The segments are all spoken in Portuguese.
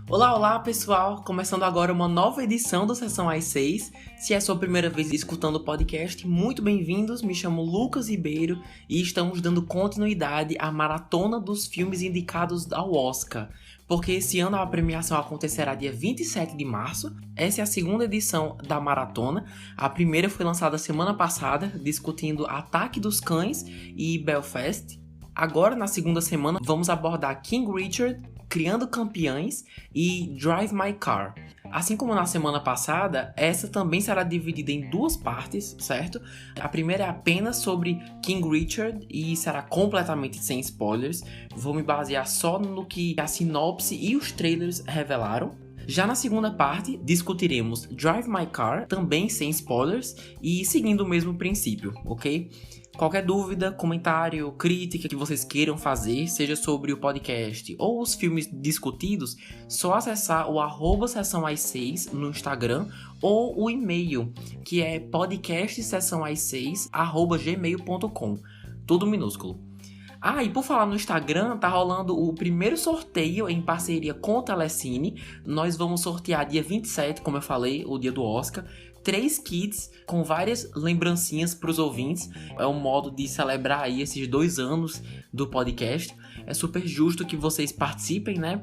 Olá pessoal! Começando agora uma nova edição do Sessão às 6. Se é a sua primeira vez escutando o podcast, muito bem-vindos. Me chamo Lucas Ribeiro e estamos dando continuidade à maratona dos filmes indicados ao Oscar. Porque esse ano a premiação acontecerá dia 27 de março. Essa é a segunda edição da maratona. A primeira foi lançada semana passada, discutindo Ataque dos Cães e Belfast. Agora, na segunda semana, vamos abordar King Richard, Criando Campeões e Drive My Car. Assim como na semana passada, essa também será dividida em duas partes, certo? A primeira é apenas sobre King Richard e será completamente sem spoilers. Vou me basear só no que a sinopse e os trailers revelaram. Já na segunda parte, discutiremos Drive My Car, também sem spoilers e seguindo o mesmo princípio, ok? Qualquer dúvida, comentário, crítica que vocês queiram fazer, seja sobre o podcast ou os filmes discutidos, só acessar o @sessão às 6 no Instagram ou o e-mail, que é podcastsessãoas6@gmail.com, tudo minúsculo. E por falar no Instagram, tá rolando o primeiro sorteio em parceria com o Telecine. Nós vamos sortear dia 27, como eu falei, o dia do Oscar, 3 kits com várias lembrancinhas para os ouvintes. É um modo de celebrar aí esses 2 anos do podcast. É super justo que vocês participem, né?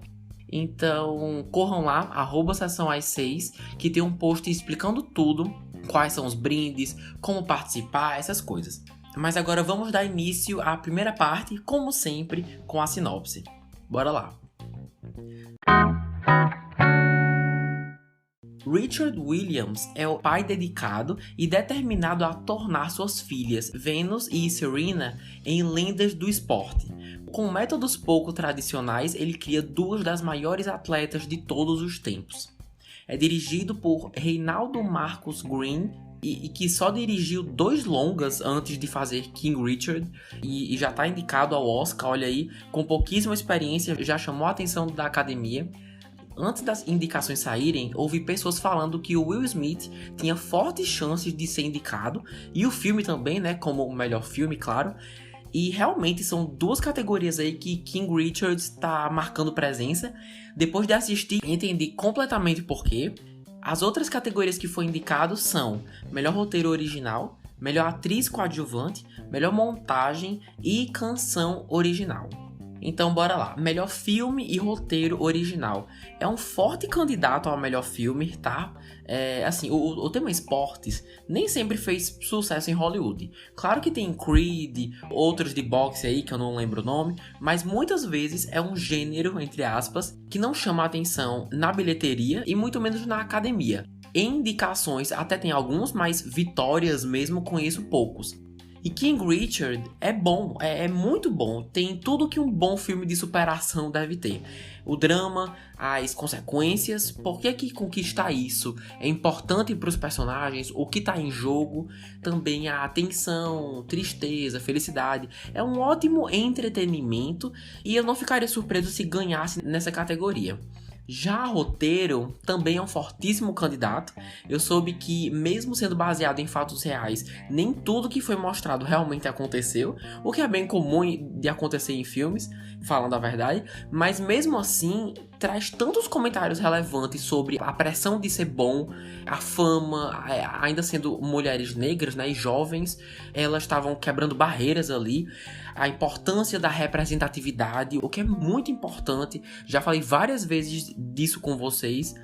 Então, corram lá, @sessão às 6, que tem um post explicando tudo, quais são os brindes, como participar, essas coisas. Mas agora vamos dar início à primeira parte, como sempre, com a sinopse. Bora lá! Richard Williams é o pai dedicado e determinado a tornar suas filhas, Venus e Serena, em lendas do esporte. Com métodos pouco tradicionais, ele cria 2 das maiores atletas de todos os tempos. É dirigido por Reinaldo Marcus Green, e que só dirigiu 2 longas antes de fazer King Richard e já está indicado ao Oscar, olha aí, com pouquíssima experiência, já chamou a atenção da academia. Antes das indicações saírem, houve pessoas falando que o Will Smith tinha fortes chances de ser indicado, e o filme também, né, como o melhor filme, claro. E realmente são 2 categorias aí que King Richard está marcando presença. Depois de assistir, entendi completamente por quê. As outras categorias que foi indicado são melhor roteiro original, melhor atriz coadjuvante, melhor montagem e canção original. Então bora lá, melhor filme e roteiro original. É um forte candidato ao melhor filme, tá? O tema esportes nem sempre fez sucesso em Hollywood. Claro que tem Creed, outros de boxe aí que eu não lembro o nome, mas muitas vezes é um gênero, entre aspas, que não chama atenção na bilheteria e muito menos na academia. Em indicações até tem alguns, mas vitórias mesmo conheço poucos. E King Richard é bom, é muito bom, tem tudo que um bom filme de superação deve ter. O drama, as consequências, por que conquistar isso é importante para os personagens, o que está em jogo, também a tensão, tristeza, felicidade. É um ótimo entretenimento e eu não ficaria surpreso se ganhasse nessa categoria. Já roteiro também é um fortíssimo candidato. Eu soube que, mesmo sendo baseado em fatos reais, nem tudo que foi mostrado realmente aconteceu, o que é bem comum de acontecer em filmes, falando a verdade, mas mesmo assim traz tantos comentários relevantes sobre a pressão de ser bom, a fama, ainda sendo mulheres negras, né, e jovens, elas estavam quebrando barreiras ali, a importância da representatividade, o que é muito importante, já falei várias vezes disso com vocês.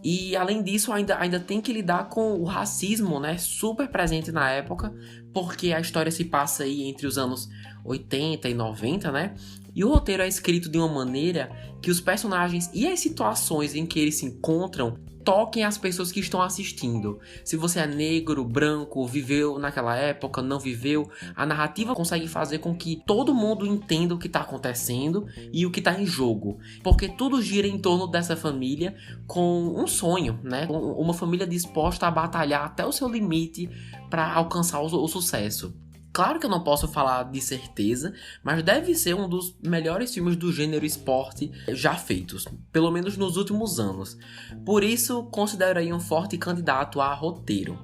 E além disso, ainda tem que lidar com o racismo, né, super presente na época, porque a história se passa aí entre os anos 80 e 90, né? E o roteiro é escrito de uma maneira que os personagens e as situações em que eles se encontram toquem as pessoas que estão assistindo. Se você é negro, branco, viveu naquela época, não viveu, a narrativa consegue fazer com que todo mundo entenda o que está acontecendo e o que está em jogo. Porque tudo gira em torno dessa família com um sonho, né? Uma família disposta a batalhar até o seu limite para alcançar o sucesso. Claro que eu não posso falar de certeza, mas deve ser um dos melhores filmes do gênero esporte já feitos, pelo menos nos últimos anos. Por isso, considero aí um forte candidato a roteiro.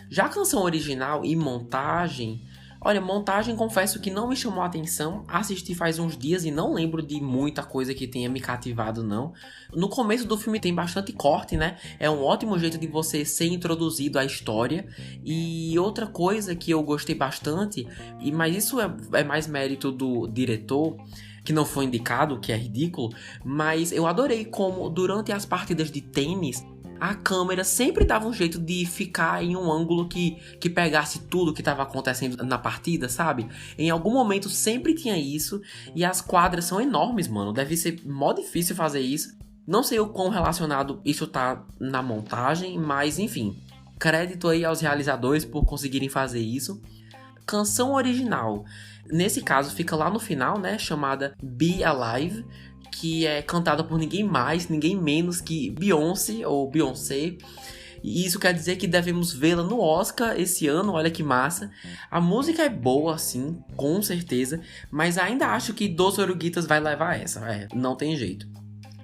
Já a canção original e montagem, Olha, montagem, confesso que não me chamou a atenção. Assisti faz uns dias e não lembro de muita coisa que tenha me cativado, não. No começo do filme tem bastante corte, né? É um ótimo jeito de você ser introduzido à história. E outra coisa que eu gostei bastante, mas isso é mais mérito do diretor, que não foi indicado, o que é ridículo, mas eu adorei como durante as partidas de tênis a câmera sempre dava um jeito de ficar em um ângulo que pegasse tudo que estava acontecendo na partida, sabe? Em algum momento sempre tinha isso, e as quadras são enormes, mano. Deve ser mó difícil fazer isso. Não sei o quão relacionado isso tá na montagem, mas enfim. Crédito aí aos realizadores por conseguirem fazer isso. Canção original. Nesse caso fica lá no final, né? Chamada Be Alive, que é cantada por ninguém mais, ninguém menos que Beyoncé ou Beyoncé. E isso quer dizer que devemos vê-la no Oscar esse ano, olha que massa. A música é boa, sim, com certeza, mas ainda acho que Dos Oruguitas vai levar essa, não tem jeito.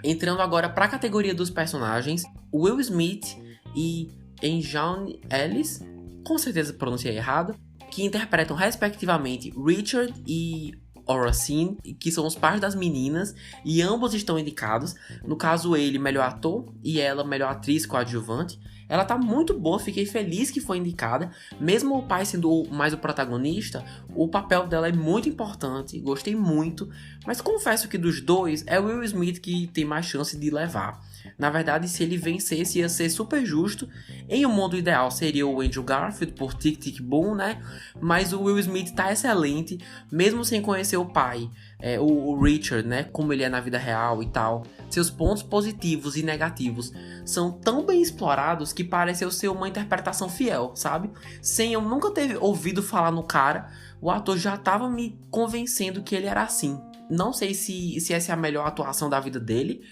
Entrando agora para a categoria dos personagens, Will Smith e Enjane Ellis, com certeza pronunciei errado, que interpretam respectivamente Richard e Oracene, que são os pais das meninas, e ambos estão indicados. No caso, ele, melhor ator, e ela, melhor atriz coadjuvante. Ela tá muito boa, fiquei feliz que foi indicada. Mesmo o pai sendo mais o protagonista, o papel dela é muito importante, gostei muito. Mas confesso que dos dois, é o Will Smith que tem mais chance de levar. Na verdade, se ele vencesse, ia ser super justo. Em um mundo ideal, seria o Andrew Garfield por Tic Tic Boom, né? Mas o Will Smith tá excelente, mesmo sem conhecer o pai. O Richard, né? Como ele é na vida real e tal. Seus pontos positivos e negativos são tão bem explorados que pareceu ser uma interpretação fiel, sabe? Sem eu nunca ter ouvido falar no cara, o ator já tava me convencendo que ele era assim. Não sei se essa é a melhor atuação da vida dele,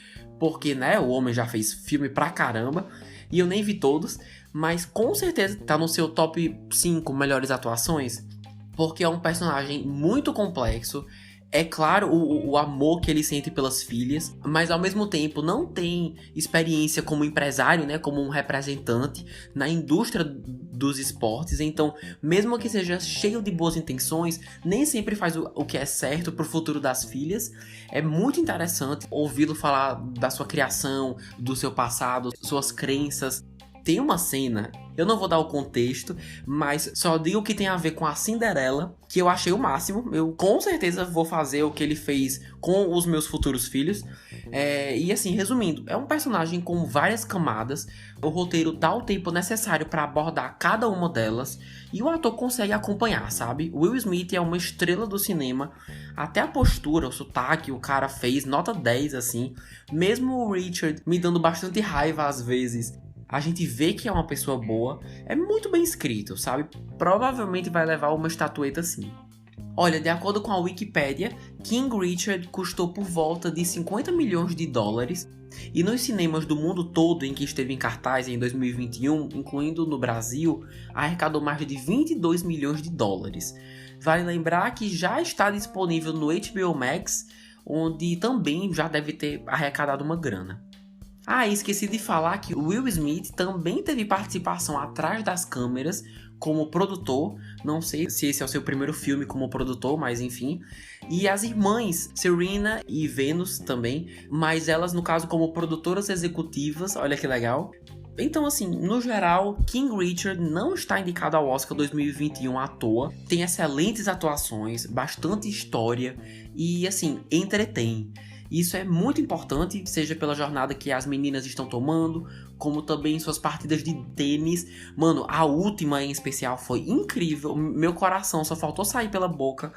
porque, né, o homem já fez filme pra caramba, e eu nem vi todos, mas com certeza tá no seu top 5 melhores atuações, porque é um personagem muito complexo. É claro o amor que ele sente pelas filhas, mas ao mesmo tempo não tem experiência como empresário, né, como um representante na indústria dos esportes. Então, mesmo que seja cheio de boas intenções, nem sempre faz o que é certo pro futuro das filhas. É muito interessante ouvi-lo falar da sua criação, do seu passado, suas crenças. Tem uma cena, eu não vou dar o contexto, mas só digo que tem a ver com a Cinderela, que eu achei o máximo. Eu com certeza vou fazer o que ele fez com os meus futuros filhos. E assim, resumindo, é um personagem com várias camadas. O roteiro dá o tempo necessário para abordar cada uma delas, e o ator consegue acompanhar, sabe? Will Smith é uma estrela do cinema. Até a postura, o sotaque, o cara fez nota 10, assim. Mesmo o Richard me dando bastante raiva às vezes, a gente vê que é uma pessoa boa, é muito bem escrito, sabe? Provavelmente vai levar uma estatueta sim. Olha, de acordo com a Wikipedia, King Richard custou por volta de 50 milhões de dólares, e nos cinemas do mundo todo em que esteve em cartaz em 2021, incluindo no Brasil, arrecadou mais de 22 milhões de dólares. Vale lembrar que já está disponível no HBO Max, onde também já deve ter arrecadado uma grana. Esqueci de falar que o Will Smith também teve participação atrás das câmeras como produtor. Não sei se esse é o seu primeiro filme como produtor, mas enfim. E as irmãs Serena e Venus também, mas elas no caso como produtoras executivas, olha que legal. Então assim, no geral, King Richard não está indicado ao Oscar 2021 à toa. Tem excelentes atuações, bastante história e assim, entretém. Isso é muito importante, seja pela jornada que as meninas estão tomando, como também suas partidas de tênis. Mano, a última em especial foi incrível. Meu coração só faltou sair pela boca.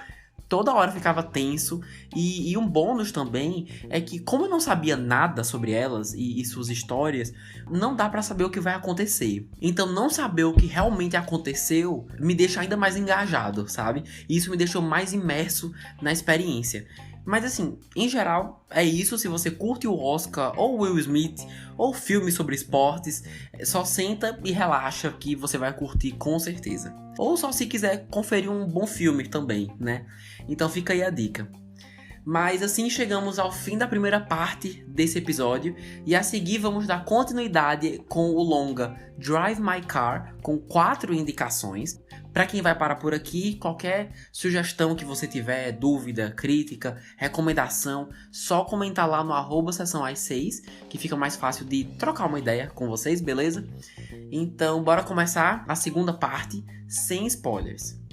Toda hora ficava tenso. E um bônus também é que, como eu não sabia nada sobre elas e suas histórias, não dá pra saber o que vai acontecer. Então não saber o que realmente aconteceu me deixa ainda mais engajado, sabe? E isso me deixou mais imerso na experiência. Mas assim, em geral, é isso. Se você curte o Oscar, ou Will Smith, ou filmes sobre esportes, só senta e relaxa que você vai curtir com certeza. Ou só se quiser conferir um bom filme também, né? Então fica aí a dica. Mas assim chegamos ao fim da primeira parte desse episódio e a seguir vamos dar continuidade com o longa Drive My Car, com 4 indicações. Para quem vai parar por aqui, qualquer sugestão que você tiver, dúvida, crítica, recomendação, só comentar lá no @sessãoas6, que fica mais fácil de trocar uma ideia com vocês, beleza? Então bora começar a segunda parte sem spoilers.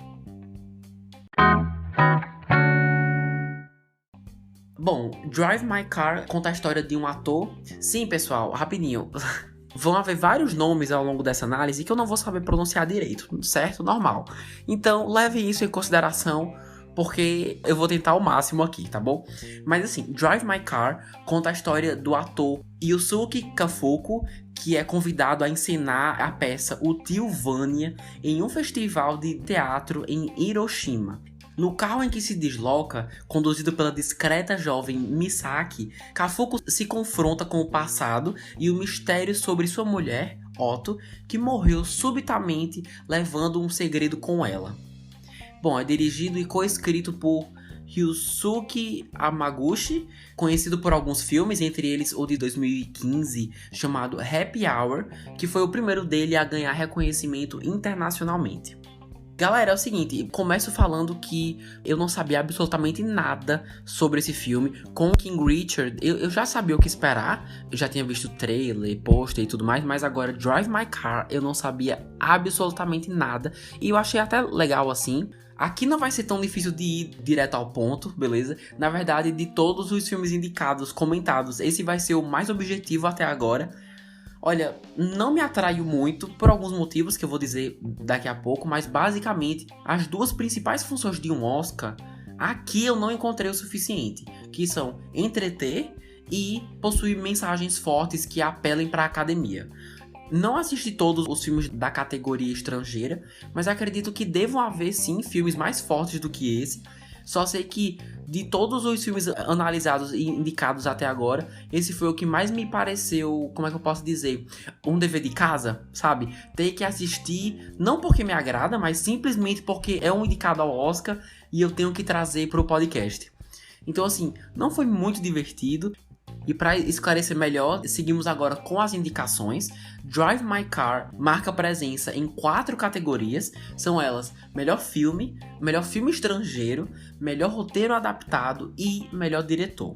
Bom, Drive My Car conta a história de um ator. Sim, pessoal, rapidinho. Vão haver vários nomes ao longo dessa análise que eu não vou saber pronunciar direito, certo? Normal. Então, leve isso em consideração, porque eu vou tentar o máximo aqui, tá bom? Mas assim, Drive My Car conta a história do ator Yusuke Kafuku, que é convidado a encenar a peça O Tio Vanya em um festival de teatro em Hiroshima. No carro em que se desloca, conduzido pela discreta jovem Misaki, Kafuku se confronta com o passado e o mistério sobre sua mulher, Otto, que morreu subitamente levando um segredo com ela. Bom, é dirigido e coescrito por Ryusuke Hamaguchi, conhecido por alguns filmes, entre eles o de 2015, chamado Happy Hour, que foi o primeiro dele a ganhar reconhecimento internacionalmente. Galera, é o seguinte, começo falando que eu não sabia absolutamente nada sobre esse filme. Com King Richard, eu já sabia o que esperar. Eu já tinha visto trailer, pôster e tudo mais. Mas agora, Drive My Car, eu não sabia absolutamente nada. E eu achei até legal assim. Aqui não vai ser tão difícil de ir direto ao ponto, beleza? Na verdade, de todos os filmes indicados, comentados, esse vai ser o mais objetivo até agora. Olha, não me atraiu muito por alguns motivos que eu vou dizer daqui a pouco, mas basicamente as duas principais funções de um Oscar, aqui eu não encontrei o suficiente, que são entreter e possuir mensagens fortes que apelem para a academia. Não assisti todos os filmes da categoria estrangeira, mas acredito que devam haver sim filmes mais fortes do que esse. Só sei que de todos os filmes analisados e indicados até agora, esse foi o que mais me pareceu, como é que eu posso dizer, um dever de casa, sabe? Ter que assistir, não porque me agrada, mas simplesmente porque é um indicado ao Oscar e eu tenho que trazer para o podcast. Então assim, não foi muito divertido. E para esclarecer melhor, seguimos agora com as indicações. Drive My Car marca presença em 4 categorias. São elas: melhor filme estrangeiro, melhor roteiro adaptado e melhor diretor.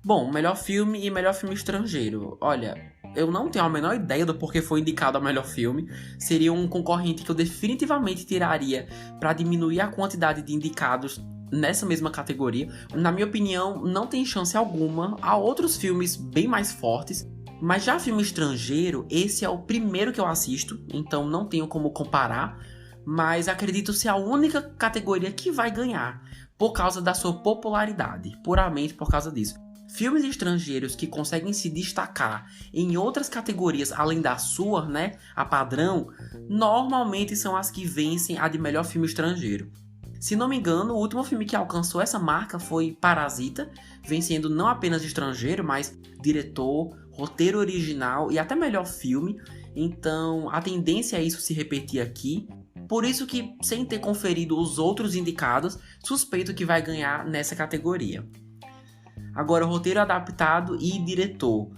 Bom, melhor filme e melhor filme estrangeiro. Olha, eu não tenho a menor ideia do porquê foi indicado a melhor filme. Seria um concorrente que eu definitivamente tiraria para diminuir a quantidade de indicados nessa mesma categoria. Na minha opinião, não tem chance alguma. Há outros filmes bem mais fortes, mas já filme estrangeiro, esse é o primeiro que eu assisto, então não tenho como comparar, mas acredito ser a única categoria que vai ganhar, por causa da sua popularidade, puramente por causa disso. Filmes estrangeiros que conseguem se destacar em outras categorias além da sua, né, a padrão, normalmente são as que vencem a de melhor filme estrangeiro. Se não me engano, o último filme que alcançou essa marca foi Parasita, vencendo não apenas estrangeiro, mas diretor, roteiro original e até melhor filme. Então, a tendência é isso se repetir aqui. Por isso que, sem ter conferido os outros indicados, suspeito que vai ganhar nessa categoria. Agora, roteiro adaptado e diretor.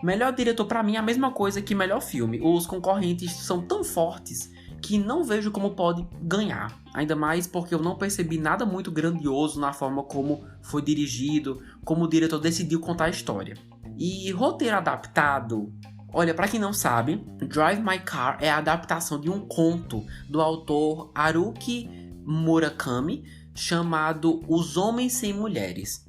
Melhor diretor pra mim é a mesma coisa que melhor filme. Os concorrentes são tão fortes que não vejo como pode ganhar. Ainda mais porque eu não percebi nada muito grandioso na forma como foi dirigido, como o diretor decidiu contar a história. E roteiro adaptado, olha, pra quem não sabe, Drive My Car é a adaptação de um conto do autor Haruki Murakami, chamado Os Homens Sem Mulheres.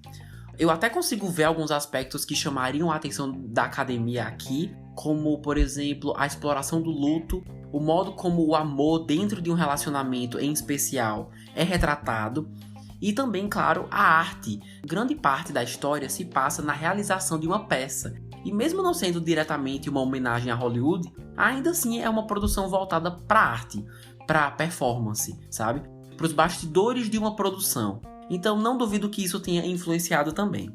Eu até consigo ver alguns aspectos que chamariam a atenção da academia aqui, como, por exemplo, a exploração do luto, o modo como o amor dentro de um relacionamento em especial é retratado, e também, claro, a arte. Grande parte da história se passa na realização de uma peça, e mesmo não sendo diretamente uma homenagem a Hollywood, ainda assim é uma produção voltada para a arte, para a performance, sabe? Para os bastidores de uma produção. Então não duvido que isso tenha influenciado também.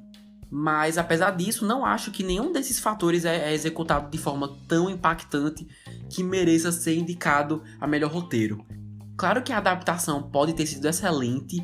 Mas apesar disso, não acho que nenhum desses fatores é executado de forma tão impactante que mereça ser indicado a melhor roteiro. Claro que a adaptação pode ter sido excelente,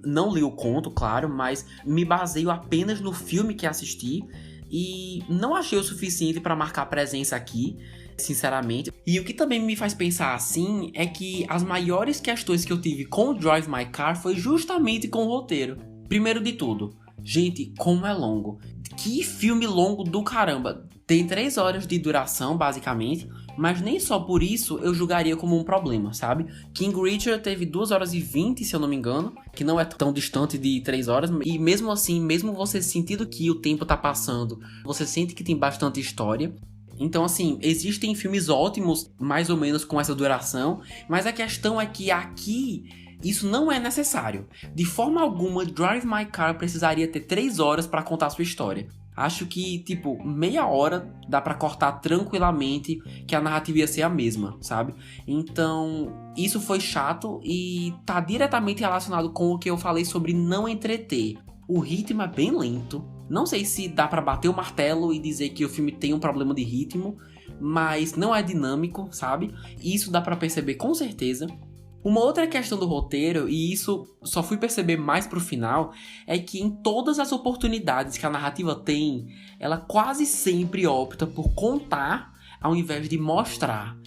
não li o conto, claro, mas me baseio apenas no filme que assisti e não achei o suficiente para marcar presença aqui, sinceramente. E o que também me faz pensar assim é que as maiores questões que eu tive com o Drive My Car foi justamente com o roteiro. Primeiro de tudo, gente, como é longo. Que filme longo do caramba. Tem 3 horas de duração, basicamente, mas nem só por isso eu julgaria como um problema, sabe? King Richard teve 2 horas e 20, se eu não me engano, que não é tão distante de 3 horas, e mesmo assim, mesmo você sentindo que o tempo tá passando, você sente que tem bastante história. Então, assim, existem filmes ótimos, mais ou menos com essa duração, mas a questão é que aqui isso não é necessário. De forma alguma, Drive My Car precisaria ter 3 horas para contar sua história. Acho que, tipo, meia hora dá pra cortar tranquilamente que a narrativa ia ser a mesma, sabe? Então, isso foi chato e tá diretamente relacionado com o que eu falei sobre não entreter. O ritmo é bem lento. Não sei se dá pra bater o martelo e dizer que o filme tem um problema de ritmo, mas não é dinâmico, sabe? E isso dá pra perceber com certeza. Uma outra questão do roteiro, e isso só fui perceber mais pro final, é que em todas as oportunidades que a narrativa tem, ela quase sempre opta por contar ao invés de mostrar.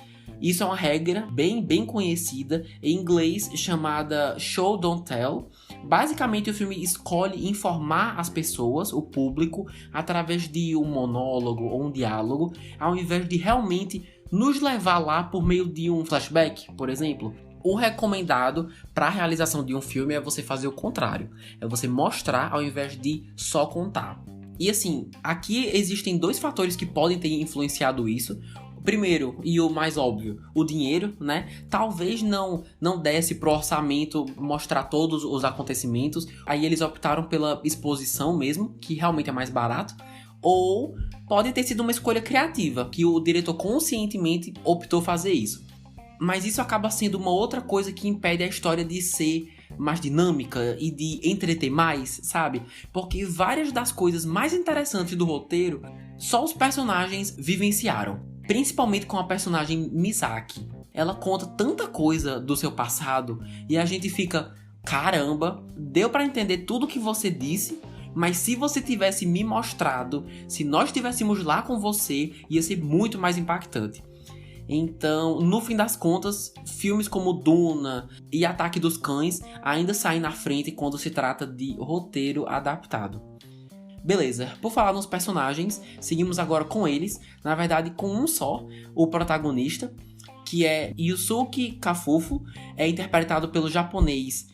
Isso é uma regra bem conhecida, em inglês chamada Show Don't Tell. Basicamente o filme escolhe informar as pessoas, o público, através de um monólogo ou um diálogo, ao invés de realmente nos levar lá por meio de um flashback, por exemplo. O recomendado para a realização de um filme é você fazer o contrário. É você mostrar ao invés de só contar. E assim, aqui existem 2 fatores que podem ter influenciado isso. Primeiro, e o mais óbvio, o dinheiro, né? Talvez não desse pro orçamento mostrar todos os acontecimentos. Aí eles optaram pela exposição mesmo, que realmente é mais barato. Ou pode ter sido uma escolha criativa, que o diretor conscientemente optou fazer isso. Mas isso acaba sendo uma outra coisa que impede a história de ser mais dinâmica e de entreter mais, sabe? Porque várias das coisas mais interessantes do roteiro só os personagens vivenciaram. Principalmente com a personagem Misaki. Ela conta tanta coisa do seu passado e a gente fica, caramba, deu pra entender tudo que você disse, mas se você tivesse me mostrado, se nós estivéssemos lá com você, ia ser muito mais impactante. Então, no fim das contas, filmes como Duna e Ataque dos Cães ainda saem na frente quando se trata de roteiro adaptado. Beleza, por falar nos personagens, seguimos agora com eles, na verdade com um só, o protagonista, que é Yusuke Kafufo, é interpretado pelo japonês,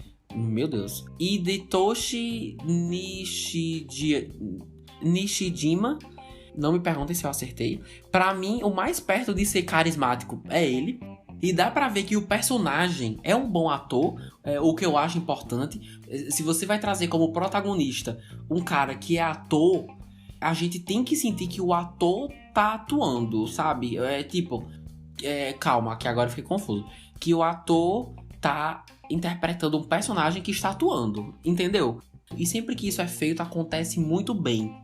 Hidetoshi Nishijima. Não me perguntem se eu acertei. Pra mim, o mais perto de ser carismático é ele. E dá pra ver que o personagem é um bom ator, o que eu acho importante. Se você vai trazer como protagonista um cara que é ator, a gente tem que sentir que o ator tá atuando, sabe? Calma, que agora eu fiquei confuso. Que o ator tá interpretando um personagem que está atuando, entendeu? E sempre que isso é feito, acontece muito bem.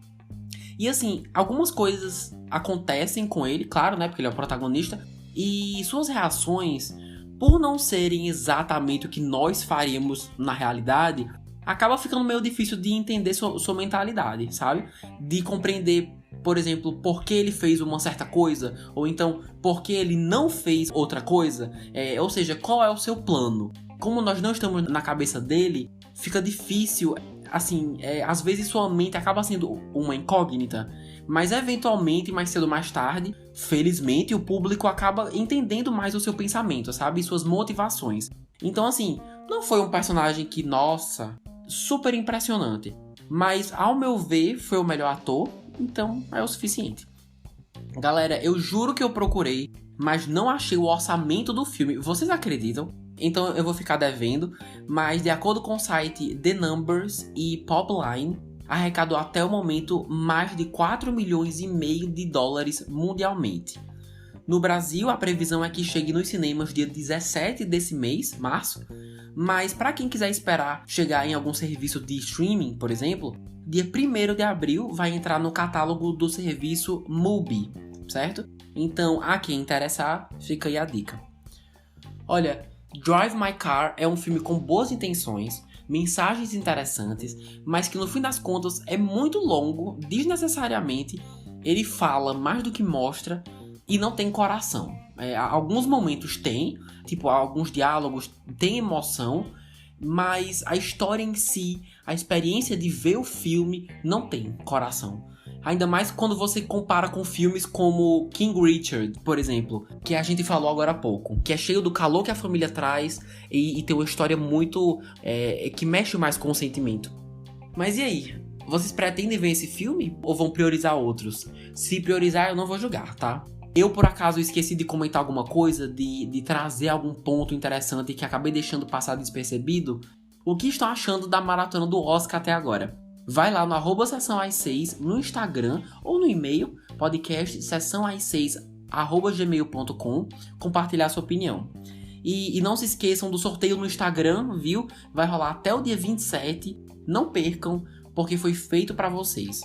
E assim, algumas coisas acontecem com ele, claro, né? Porque ele é o protagonista. E suas reações, por não serem exatamente o que nós faríamos na realidade, acaba ficando meio difícil de entender sua mentalidade, sabe? De compreender, por exemplo, por que ele fez uma certa coisa, ou então, por que ele não fez outra coisa. Ou seja, qual é o seu plano? Como nós não estamos na cabeça dele, fica difícil. Assim, às vezes sua mente acaba sendo uma incógnita, mas eventualmente, mais cedo ou mais tarde, felizmente, o público acaba entendendo mais o seu pensamento, sabe? E suas motivações. Então, assim, não foi um personagem que, nossa, super impressionante. Mas, ao meu ver, foi o melhor ator, então é o suficiente. Galera, eu juro que eu procurei, mas não achei o orçamento do filme. Vocês acreditam? Então eu vou ficar devendo, mas de acordo com o site The Numbers e Popline, arrecadou até o momento mais de 4,5 milhões de dólares mundialmente. No Brasil, a previsão é que chegue nos cinemas dia 17 desse mês, março, mas para quem quiser esperar chegar em algum serviço de streaming, por exemplo, dia 1º de abril vai entrar no catálogo do serviço Mubi, certo? Então, a quem interessar, fica aí a dica. Olha, Drive My Car é um filme com boas intenções, mensagens interessantes, mas que no fim das contas é muito longo, desnecessariamente. Ele fala mais do que mostra e não tem coração. Alguns momentos tem, tipo, alguns diálogos tem emoção, mas a história em si, a experiência de ver o filme não tem coração. Ainda mais quando você compara com filmes como King Richard, por exemplo, que a gente falou agora há pouco, que é cheio do calor que a família traz e tem uma história muito... que mexe mais com o sentimento. Mas e aí? Vocês pretendem ver esse filme ou vão priorizar outros? Se priorizar, eu não vou julgar, tá? Eu, por acaso, esqueci de comentar alguma coisa, de trazer algum ponto interessante que acabei deixando passar despercebido. O que estão achando da maratona do Oscar até agora? Vai lá no @sessãoas6 no Instagram ou no e-mail podcastsessãoas6@gmail.com compartilhar sua opinião. E não se esqueçam do sorteio no Instagram, viu? Vai rolar até o dia 27. Não percam, porque foi feito para vocês.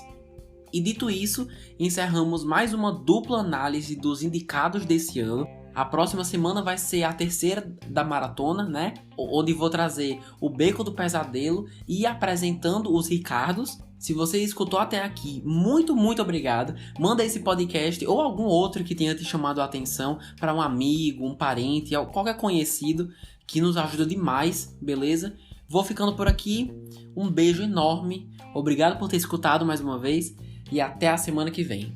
E dito isso, encerramos mais uma dupla análise dos indicados desse ano. A próxima semana vai ser a terceira da maratona, né? Onde vou trazer o Beco do Pesadelo e apresentando os Ricardos. Se você escutou até aqui, muito, muito obrigado. Manda esse podcast ou algum outro que tenha te chamado a atenção para um amigo, um parente, qualquer conhecido que nos ajuda demais, beleza? Vou ficando por aqui. Um beijo enorme. Obrigado por ter escutado mais uma vez e até a semana que vem.